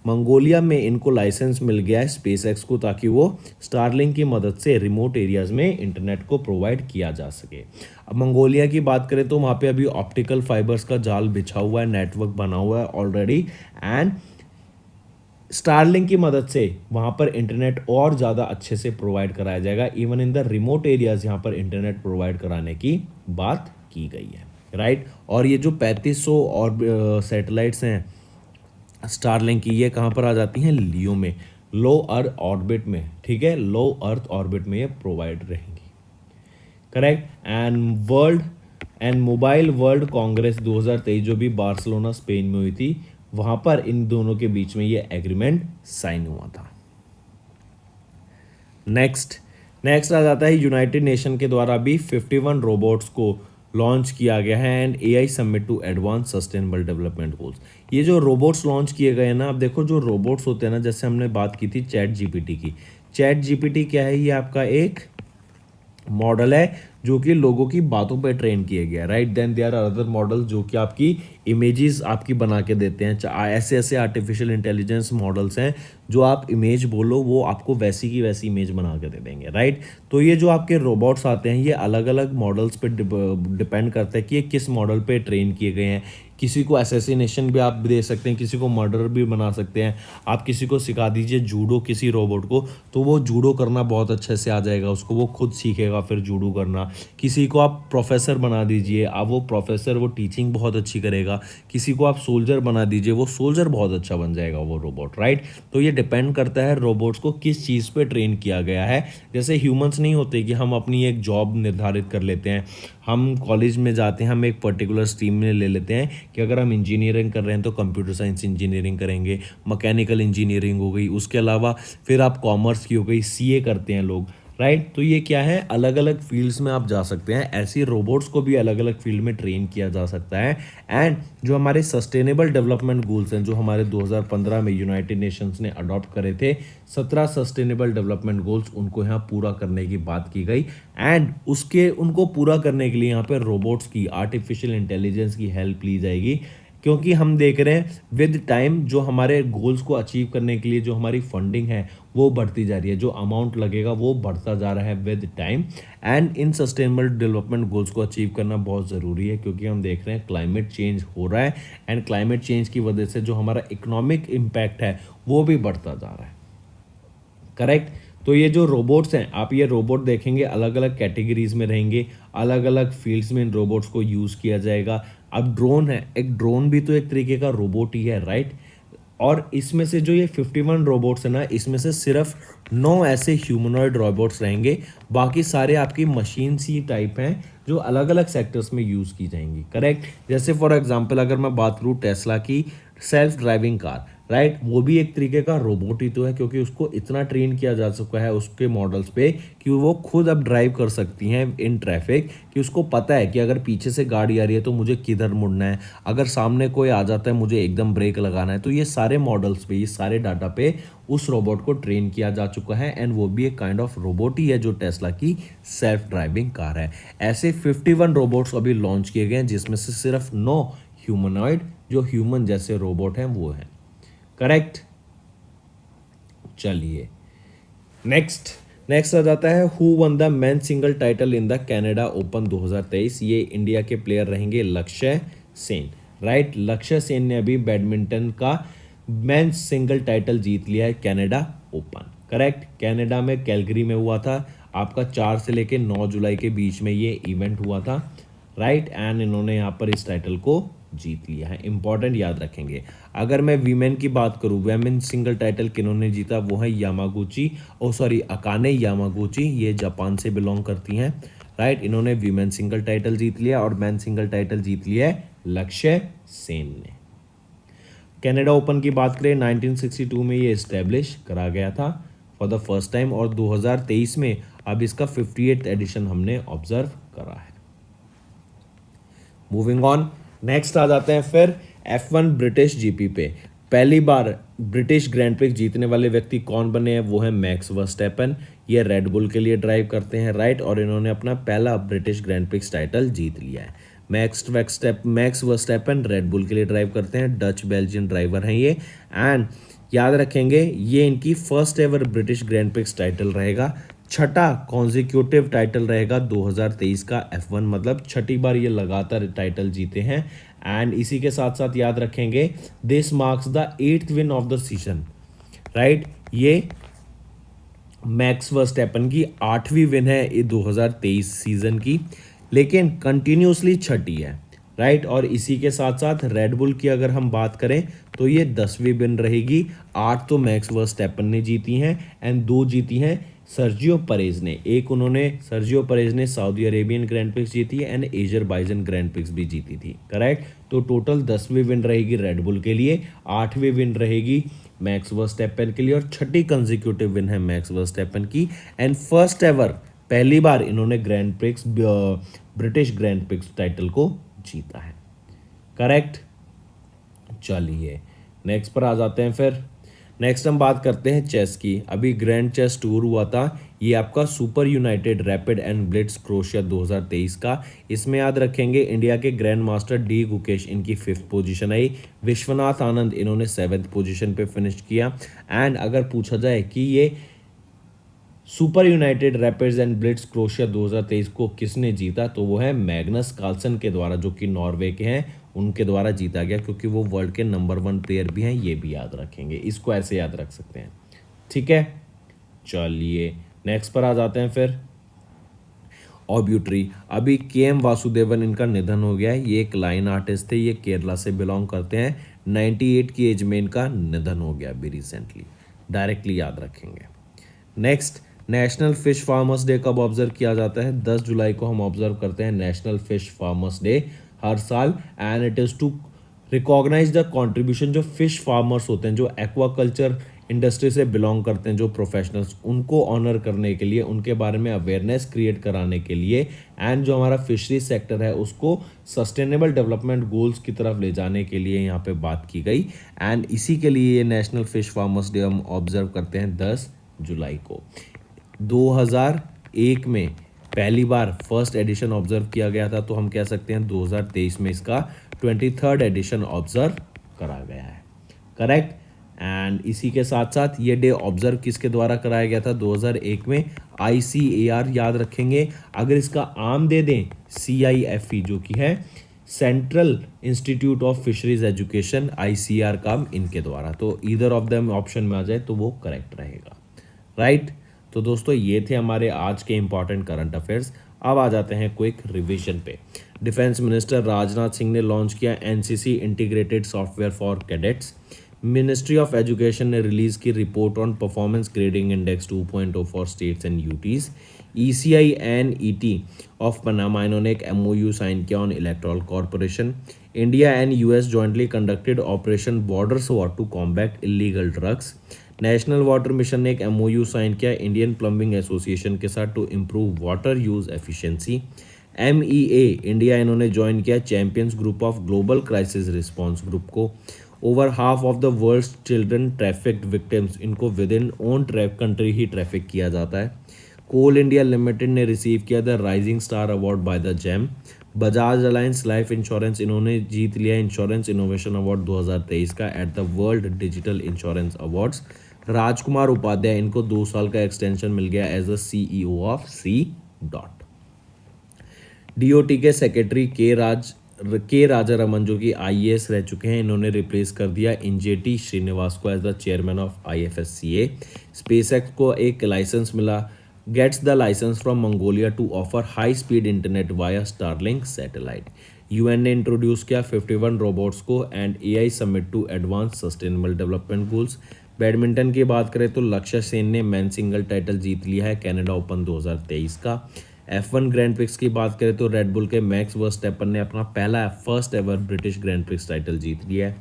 मंगोलिया में इनको लाइसेंस मिल गया है स्पेस एक्स को, ताकि वो स्टारलिंक की मदद से रिमोट एरियाज में इंटरनेट को प्रोवाइड किया जा सके। अब मंगोलिया की बात करें तो वहाँ पे अभी ऑप्टिकल फाइबर्स का जाल बिछा हुआ है, नेटवर्क बना हुआ है ऑलरेडी, एंड स्टारलिंक की मदद से वहाँ पर इंटरनेट और ज़्यादा अच्छे से प्रोवाइड कराया जाएगा। Even in the remote areas यहाँ पर इंटरनेट प्रोवाइड कराने की बात की गई है, राइट। और ये जो 3500 और सैटेलाइट्स हैं स्टारलिंक की, ये कहाँ पर आ जाती हैं? लियो में, लो अर्थ ऑर्बिट में, ठीक है, लो अर्थ ऑर्बिट में ये प्रोवाइड रहेंगी। Correct. And mobile world Congress 2023 जो भी बार्सिलोना स्पेन में हुई थी, वहां पर इन दोनों के बीच में ये एग्रीमेंट साइन हुआ था। नेक्स्ट आ जाता है यूनाइटेड नेशन के द्वारा भी 51 रोबोट्स को लॉन्च किया गया है and AI summit to advance sustainable development goals. ये जो रोबोट्स लॉन्च किए गए हैं ना, आप देखो जो रोबोट्स होते हैं ना, जैसे हमने बात की थी चैट जीपीटी की। चैट जीपीटी क्या है? ये आपका एक मॉडल है जो कि लोगों की बातों पे ट्रेन किया गया, right. Then there are other model जो कि आपकी इमेजेस आपकी बना के देते हैं। ऐसे ऐसे आर्टिफिशियल इंटेलिजेंस मॉडल्स हैं जो आप इमेज बोलो वो आपको वैसी की वैसी इमेज बना के दे देंगे, राइट। तो ये जो आपके रोबोट्स आते हैं ये अलग अलग मॉडल्स पे डिपेंड करता है कि ये किस मॉडल पे ट्रेन किए गए हैं। किसी को असैसिनेशन भी आप दे सकते हैं, किसी को मर्डर भी बना सकते हैं। आप किसी को सिखा दीजिए जूडो किसी रोबोट को, तो वो जूडो करना बहुत अच्छे से आ जाएगा उसको, वो खुद सीखेगा फिर जूडो करना। किसी को आप प्रोफेसर बना दीजिए, अब वो प्रोफेसर, वो टीचिंग बहुत अच्छी करेगा। किसी को आप सोल्जर बना दीजिए, वो सोल्जर बहुत अच्छा बन जाएगा वो रोबोट, राइट। तो ये डिपेंड करता है रोबोट्स को किस चीज़ पे ट्रेन किया गया है। जैसे ह्यूमंस नहीं होते कि हम अपनी एक जॉब निर्धारित कर लेते हैं, हम कॉलेज में जाते हैं, हम एक पर्टिकुलर स्ट्रीम में ले लेते हैं कि अगर हम इंजीनियरिंग कर रहे हैं तो कंप्यूटर साइंस इंजीनियरिंग करेंगे, मैकेनिकल इंजीनियरिंग हो गई, उसके अलावा फिर आप कॉमर्स की हो गई, सीए करते हैं लोग, राइट। तो ये क्या है, अलग अलग फील्ड्स में आप जा सकते हैं। ऐसे रोबोट्स को भी अलग अलग फील्ड में ट्रेन किया जा सकता है। एंड जो हमारे सस्टेनेबल डेवलपमेंट गोल्स हैं जो हमारे 2015 में यूनाइटेड नेशंस ने अडॉप्ट करे थे, 17 सस्टेनेबल डेवलपमेंट गोल्स, उनको यहाँ पूरा करने की बात की गई। एंड उनको पूरा करने के लिए यहाँ पे रोबोट्स की, आर्टिफिशियल इंटेलिजेंस की हेल्प ली जाएगी। क्योंकि हम देख रहे हैं विद टाइम जो हमारे गोल्स को अचीव करने के लिए जो हमारी फंडिंग है वो बढ़ती जा रही है, जो अमाउंट लगेगा वो बढ़ता जा रहा है with time. And in sustainable development goals को अचीव करना बहुत ज़रूरी है, क्योंकि हम देख रहे हैं क्लाइमेट चेंज हो रहा है एंड क्लाइमेट चेंज की वजह से जो हमारा इकोनॉमिक इम्पैक्ट है वो भी बढ़ता जा रहा है, करेक्ट। तो ये जो रोबोट्स हैं, आप ये रोबोट देखेंगे अलग अलग कैटेगरीज में रहेंगे, अलग अलग फील्ड्स में इन रोबोट्स को यूज़ किया जाएगा। अब ड्रोन है, एक ड्रोन भी तो एक तरीके का रोबोट ही है, राइट। और इसमें से जो ये 51 रोबोट्स है ना, इसमें से सिर्फ 9 ऐसे ह्यूमनॉइड रोबोट्स रहेंगे, बाकी सारे आपकी मशीन सी टाइप हैं जो अलग अलग सेक्टर्स में यूज़ की जाएंगी, करेक्ट। जैसे फॉर एग्जांपल अगर मैं बात करूँ टेस्ला की सेल्फ ड्राइविंग कार, राइट, वो भी एक तरीके का रोबोट ही तो है, क्योंकि उसको इतना ट्रेन किया जा चुका है उसके मॉडल्स पे कि वो खुद अब ड्राइव कर सकती हैं इन ट्रैफिक, कि उसको पता है कि अगर पीछे से गाड़ी आ रही है तो मुझे किधर मुड़ना है, अगर सामने कोई आ जाता है मुझे एकदम ब्रेक लगाना है। तो ये सारे मॉडल्स पे, ये सारे डाटा पे उस रोबोट को ट्रेन किया जा चुका है एंड वो भी एक काइंड ऑफ रोबोट ही है जो टेस्ला की सेल्फ ड्राइविंग कार है। ऐसे 51 रोबोट्स अभी लॉन्च किए गए हैं, जिसमें से सिर्फ 9 ह्यूमनॉइड, जो ह्यूमन जैसे रोबोट हैं वो हैं, करेक्ट। चलिए नेक्स्ट आ जाता है who one the men single title in the Canada open 2023। ये इंडिया के प्लेयर रहेंगे लक्ष्य सेन, राइट। लक्ष्य सेन ने अभी बैडमिंटन का मेन सिंगल टाइटल जीत लिया है कनाडा ओपन, करेक्ट। कनाडा में कैलगरी में हुआ था, आपका 4 से लेके 9 जुलाई के बीच में ये इवेंट हुआ था, राइट। एंड इन्होंने यहाँ पर इस टाइटल को जीत लिया है, इंपॉर्टेंट याद रखेंगे। अगर मैं वीमेन की बात करूं, वीमेन सिंगल टाइटल किन्होंने जीता, वो है अकाने यामागुची, ये जापान से बिलोंग करती हैं, राइट। इन्होंने वीमेन सिंगल टाइटल जीत लिया और मैन सिंगल टाइटल जीत लिया है लक्ष्य सेन ने। कनाडा ओपन की बात करें 1962 में ये इस्टेब्लिश करा गया था फॉर द फर्स्ट टाइम, और 2023 में अब इसका 58th एडिशन हमने ऑब्जर्व करा है। मूविंग ऑन, नेक्स्ट आ जाते हैं फिर F1 ब्रिटिश जीपी पे। पहली बार ब्रिटिश ग्रैंड प्रिक्स जीतने वाले व्यक्ति कौन बने हैं, वो है मैक्स वर्स्टैपन। ये रेड बुल के लिए ड्राइव करते हैं, राइट, और इन्होंने अपना पहला ब्रिटिश ग्रैंड प्रिक्स टाइटल जीत लिया है। मैक्स वर्स्टैपन रेड बुल के लिए ड्राइव करते हैं, डच बेल्जियन ड्राइवर हैं ये। एंड याद रखेंगे ये इनकी first ever British Grand Prix title रहेगा, छठा कॉन्जिक्यूटिव टाइटल रहेगा 2023 का F1, मतलब छठी बार ये लगातार टाइटल जीते हैं। एंड इसी के साथ साथ याद रखेंगे this marks the 8th win of the season, right. ये मैक्स वर्स्टैपन की 8वीं विन है ये 2023 सीजन की, लेकिन कंटिन्यूसली छठी है, राइट। और इसी के साथ साथ रेड बुल की अगर हम बात करें तो ये 10वीं विन रहेगी। 8 तो मैक्स वर्स्टैपन ने जीती हैं एंड 2 जीती हैं सर्जियो परेज ने। सर्जियो परेज ने सऊदी अरेबियन ग्रैंड प्रिक्स जीती है एंड एजरबाइजन ग्रैंड प्रिक्स भी जीती थी, करेक्ट। तो टोटल 10वीं विन रहेगी रेड बुल के लिए, 8वीं विन रहेगी मैक्स वर्स्टैपन के लिए और छठी कंसेक्यूटिव विन है मैक्स वर्स्टैपन की। एंड फर्स्ट एवर पहली बार इन्होंने ब्रिटिश ग्रैंड प्रिक्स टाइटल को जीता है, करेक्ट। चलिए नेक्स्ट पर आ जाते हैं फिर। नेक्स्ट हम बात करते हैं चेस की। अभी ग्रैंड चेस टूर हुआ था, ये आपका super United rapid and Blitz crochet 2023 का। इसमें याद रखेंगे इंडिया के ग्रैंड मास्टर डी गुकेश इनकी 5th पोजीशन आई, विश्वनाथ आनंद इन्होंने 7th पोजीशन पे फिनिश किया। एंड अगर पूछा जाए कि ये super United rapids and Blitz crochet 2023 को किसने जीता, तो वो है मैग्नस कार्लसन के द्वारा, जो कि नॉर्वे के हैं, उनके द्वारा जीता गया, क्योंकि वो वर्ल्ड के नंबर 1 प्लेयर भी हैं। ये भी याद रखेंगे, इसको ऐसे याद रख सकते हैं, ठीक है। चलिए नेक्स्ट पर आ जाते हैं फिर। ऑब्यूट्री, अभी KM वासुदेवन इनका निधन हो गया है। ये एक लाइन आर्टिस्ट थे, ये केरला से बिलोंग करते हैं। 98 की एज में इनका निधन हो गया अभी रिसेंटली, डायरेक्टली याद रखेंगे। Next, national fish farmers day कब ऑब्जर्व किया जाता है? 10 जुलाई को हम ऑब्जर्व करते हैं नेशनल फिश फार्मर्स डे हर साल। And it is to recognise the contribution जो फिश फार्मर्स होते हैं, जो एक्वाकल्चर इंडस्ट्री से बिलोंग करते हैं, जो प्रोफेशनल्स, उनको ऑनर करने के लिए, उनके बारे में अवेयरनेस क्रिएट कराने के लिए, एंड जो हमारा फिशरी सेक्टर है उसको सस्टेनेबल डेवलपमेंट गोल्स की तरफ ले जाने के लिए यहाँ पे बात की गई। एंड इसी के लिए ये नेशनल फिश फार्मर्स डे हम ऑब्जर्व करते हैं 10 जुलाई को। 2001 में पहली बार फर्स्ट एडिशन ऑब्जर्व किया गया था, तो हम कह सकते हैं 2023 में इसका 23rd एडिशन ऑब्जर्व करा गया है, करेक्ट। एंड इसी के साथ साथ ये डे ऑब्जर्व किसके द्वारा कराया गया था? 2001 में ICAR, याद रखेंगे। अगर इसका आम दे दें CIFE, जो कि है central institute of fisheries education, ICAR काम इनके द्वारा, तो ईदर ऑफ देम ऑप्शन में आ जाए तो वो करेक्ट रहेगा, राइट। तो दोस्तों ये थे हमारे आज के इंपॉर्टेंट करंट अफेयर्स। अब आ जाते हैं क्विक रिवीजन पे। डिफेंस मिनिस्टर राजनाथ सिंह ने लॉन्च किया NCC integrated software for cadets. Ministry of education ने रिलीज की report on performance grading index 2.0 for states and UTs. ECI and ET of Panama, इन्होंने एक MOU साइन किया on electoral corporation. India and US jointly conducted operation border स्वॉर to combat illegal drugs. National water mission ने एक MOU sign किया Indian plumbing association के साथ to improve water use efficiency. MEA India, इन्होंने join किया champions group of global crisis response group को। Over half of the world's children trafficked victims, इनको within own country ही traffic किया जाता है। कोल इंडिया लिमिटेड ने receive किया the rising star award by the GeM. Bajaj Allianz life insurance, इन्होंने जीत लिया इंश्योरेंस इनोवेशन अवार्ड 2023 का at the world digital insurance awards. राजकुमार उपाध्याय, इनको 2 साल का एक्सटेंशन मिल गया as a CEO of C. DOT के सेक्रेटरी के राजा रमन, जो कि IAS रह चुके हैं, इन्होंने रिप्लेस कर दिया इंजेटी श्रीनिवास को as the chairman of IFSCA। SpaceX को एक लाइसेंस मिला, gets the licence from Mongolia to offer high speed internet via Starlink satellite. UN ने इंट्रोड्यूस किया 51 रोबोट्स को and AI summit to advance sustainable development goals. Badminton की बात करें तो लक्ष्य सेन ने मेन सिंगल टाइटल जीत लिया है कनाडा ओपन 2023 का। F1 ग्रैंड प्रिक्स की बात करें तो रेड बुल के मैक्स वर्स्टैपन ने अपना first ever British Grand Prix title जीत लिया है।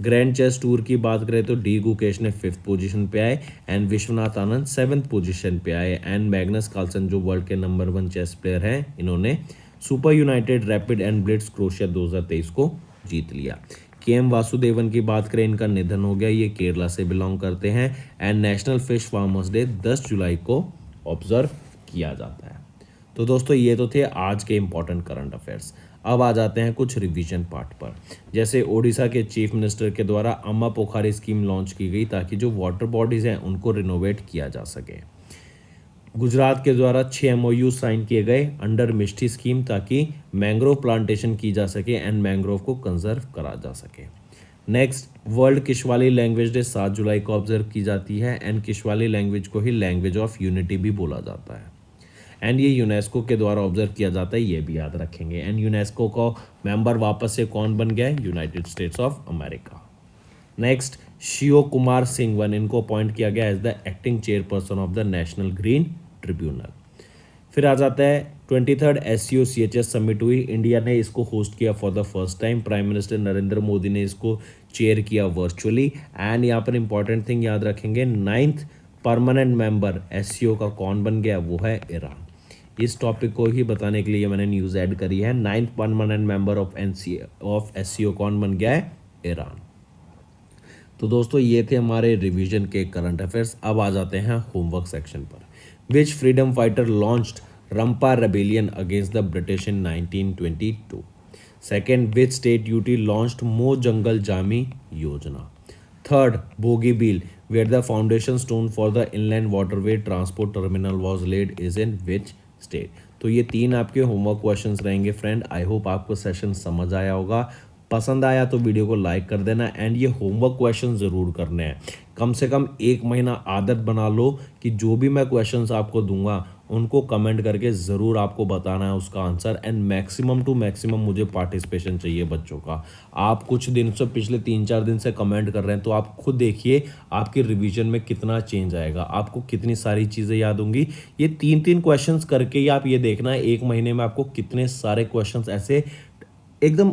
ग्रैंड चेस टूर की बात करें तो डी गुकेश ने 5th पोजीशन पे आए and Vishwanath Anand 7th position पे आए एंड मैग्नस कार्लसन जो वर्ल्ड के नंबर 1 चेस प्लेयर हैं, इन्होंने super United rapid and blitz crochet 2023 को जीत लिया। केएम वासुदेवन की बात करें, इनका निधन हो गया, ये केरला से बिलोंग करते हैं and national fish farmers day 10 जुलाई को ऑब्जर्व किया जाता है। तो दोस्तों ये तो थे आज के इंपॉर्टेंट करंट अफेयर्स। अब आ जाते हैं कुछ रिवीजन पार्ट पर। जैसे ओडिशा के चीफ मिनिस्टर के द्वारा अम्मा पोखारी स्कीम लॉन्च की गई ताकि जो वाटर बॉडीज हैं उनको रिनोवेट किया जा सके। गुजरात के द्वारा 6 MOU साइन किए गए अंडर मिष्टी स्कीम ताकि मैंग्रोव प्लांटेशन की जा सके एंड मैंग्रोव को कंजर्व करा जा सके। नेक्स्ट, वर्ल्ड किश्वाली लैंग्वेज डे 7 जुलाई को ऑब्जर्व की जाती है एंड किश्वाली लैंग्वेज को ही लैंग्वेज ऑफ यूनिटी भी बोला जाता है एंड ये यूनेस्को के द्वारा ऑब्जर्व किया जाता है, ये भी याद रखेंगे। एंड यूनेस्को को मेंबर वापस से कौन बन गया है? United States of America. Next, Shiv Kumar Singhvan, इनको अपॉइंट किया गया as the acting chairperson of the National Green Tribunal. फिर आ जाता है 23rd SCO CHS समिट हुई, इंडिया ने इसको होस्ट किया for the first time, prime minister Narendra Modi ने इसको चेयर किया वर्चुअली एंड यहाँ पर इंपॉर्टेंट थिंग याद रखेंगे, 9th परमानेंट मेंबर SCO का कौन बन गया? वो है ईरान। इस टॉपिक को ही बताने के लिए मैंने न्यूज़ ऐड करी है। 9th permanent member of SCO कौन बन गया है? ईरान। तो दोस्तों ये थे हमारे रिवीजन के करंट अफेयर्स। अब आ जाते हैं होमवर्क सेक्शन पर। Which freedom fighter launched Rampa rebellion against the British in 1922? Second, which state UT launched Mo Jungle Jami Yojana? Third, Bogibeel, where the foundation stone for the inland waterway transport terminal was laid is in which state? तो ये 3 आपके homework questions रहेंगे friend. I hope आपको session समझ आया होगा। पसंद आया तो वीडियो को लाइक कर देना एंड ये होमवर्क क्वेश्चन ज़रूर करने हैं। कम से कम 1 महीना आदत बना लो कि जो भी मैं क्वेश्चंस आपको दूंगा उनको कमेंट करके ज़रूर आपको बताना है उसका answer and maximum to maximum मुझे पार्टिसिपेशन चाहिए बच्चों का। आप कुछ दिन से, पिछले 3-4 दिन से कमेंट कर रहे हैं, तो आप खुद देखिए आपके रिवीजन में कितना चेंज आएगा, आपको कितनी सारी चीज़ें याद होंगी। ये 3-3 क्वेश्चंस करके ही आप ये देखना है 1 महीने में आपको कितने सारे क्वेश्चंस ऐसे एकदम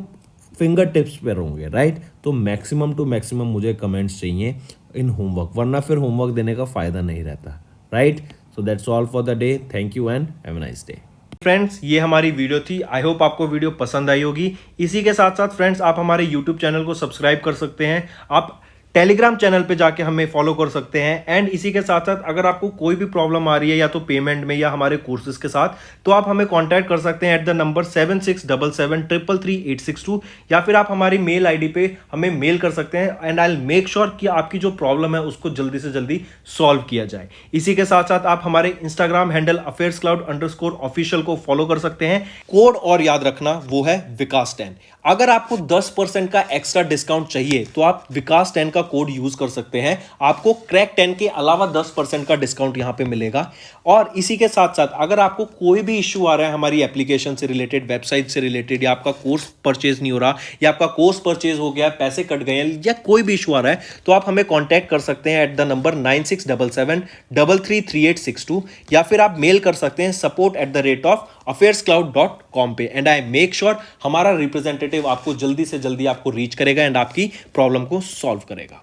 फिंगर टिप्स पर होंगे, राइट। तो मैक्सिमम टू मैक्सिमम मुझे कमेंट्स चाहिए इन होमवर्क, वरना फिर होमवर्क देने का फ़ायदा नहीं रहता, right. So that's all for the day. Thank you and have a nice day.
Friends, ये हमारी वीडियो थी। आई होप आपको वीडियो पसंद आई होगी। इसी के साथ साथ फ्रेंड्स, आप हमारे यूट्यूब चैनल को सब्सक्राइब कर सकते हैं, आप टेलीग्राम चैनल पे जाके हमें फॉलो कर सकते हैं एंड इसी के साथ साथ अगर आपको कोई भी प्रॉब्लम आ रही है या तो पेमेंट में या हमारे कोर्सेज के साथ, तो आप हमें कांटेक्ट कर सकते हैं एट द नंबर 7677333862 या फिर आप हमारी मेल आईडी पे हमें मेल कर सकते हैं and I will make sure कि आपकी जो प्रॉब्लम है उसको जल्दी से जल्दी सॉल्व किया जाए। इसी के साथ साथ आप हमारे इंस्टाग्राम हैंडल affairscloud_official को फॉलो कर सकते हैं। कोड और याद रखना, वो है विकास 10। अगर आपको 10% का एक्स्ट्रा डिस्काउंट चाहिए तो आप विकास 10 का कोड यूज कर सकते हैं, आपको क्रैक 10 के अलावा 10% का डिस्काउंट यहां पे मिलेगा। और इसी के साथ साथ अगर आपको कोई भी इश्यू आ रहा है हमारी एप्लीकेशन से रिलेटेड, वेबसाइट से रिलेटेड, या आपका कोर्स परचेज नहीं हो रहा, या आपका कोर्स परचेज हो गया, पैसे कट गए हैं, या कोई भी इशू आ रहा है, तो आप हमें कॉन्टैक्ट कर सकते हैं एट द नंबर 9677333862 या फिर आप मेल कर सकते हैं support@affairscloud.com पे एंड आई मेक श्योर हमारा रिप्रेजेंटेटिव आपको जल्दी से जल्दी आपको रीच करेगा एंड आपकी प्रॉब्लम को सॉल्व करेगा।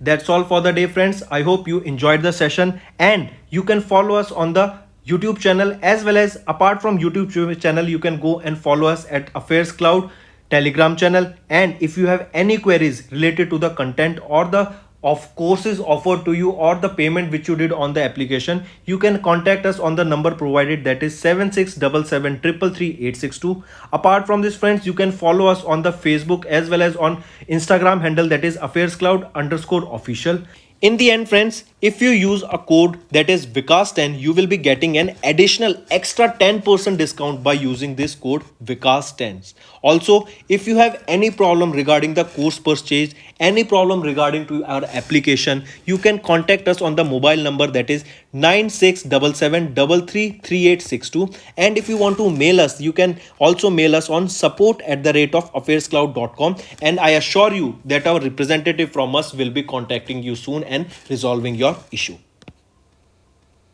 That's all for the day, friends. I hope you enjoyed the session and you can follow us on the YouTube channel as well as apart from YouTube channel, you can go and follow us at Affairs Cloud Telegram channel. And if you have any queries related to the content or the of courses offered to you or the payment which you did on the application, you can contact us on the number provided, that is 7677333862. Apart from this friends, you can follow us on the Facebook as well as on Instagram handle, that is affairscloud_official. In the end friends, if you use a code that is Vikas10, you will be getting an additional extra 10% discount by using this code Vikas10. Also, if you have any problem regarding the course purchase, any problem regarding to our application, you can contact us on the mobile number, that is 9677333862. And if you want to mail us, you can also mail us on support@affairscloud.com, and I assure you that our representative from us will be contacting you soon and resolving your issue.